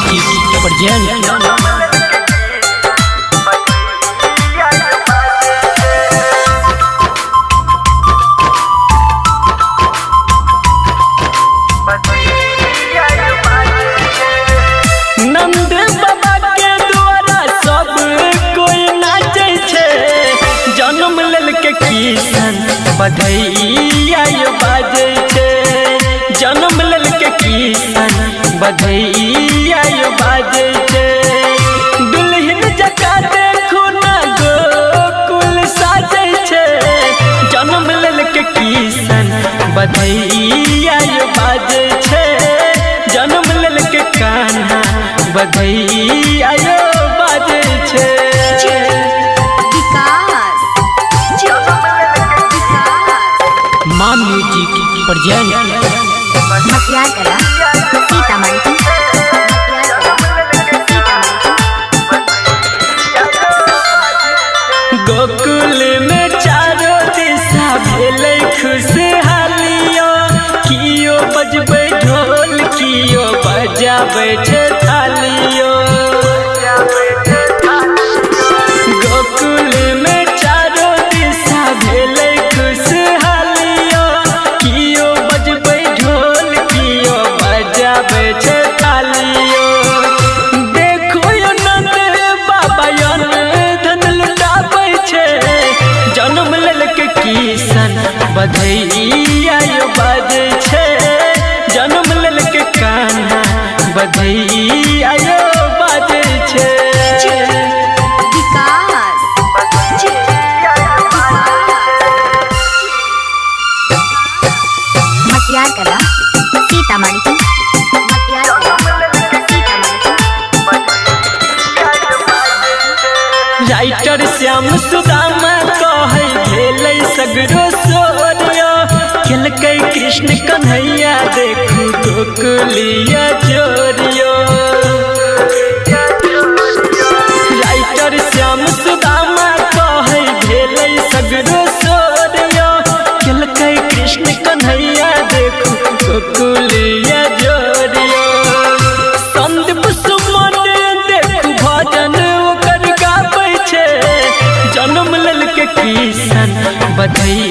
Music present. बधैया बाजे छे जन्म लेल के किशन बधैया बाजे छे दुल्हन जका देखू ना गोकुल साजे छे जन्म लेल के किशन बधैया बाजे छे जन्म लेल के कान्हा बधैया बाजे छे। माँ म्यूजिक प्रेजेंट। मटियार कला सीतामढ़ी गोकुल में चारों दिशा भेलै खुशहालियो कियो बजबै ढोल कियो बजाबै छे थालियो। गोकुल में चारों दिशा भेलै खुशहालियो कियो बजबै ढोल कियो बजाबै छे थालियो। देखो यो नंद बाबा धन लुटाबै छे जन्म लेल के किशन बधैया बाजे छे जन्म लेल के कान्हा बधैया बाजे छे। मटियार कला सीतामढ़ी राइटर श्याम सुदामा कहे भेलै सगरो सोरियो खेलकै कृष्ण कन्हैया देखू गोकुलिया जोरियो। राइटर श्याम सुदामा कहे भेलै सगरो सोरियो खेलकै कृष्ण कन्हैया देखू गोकुलिया जोरियो। संदीप सुमन देखू भजन ओकर गाबै छे जन्म लेल के किशन बधैया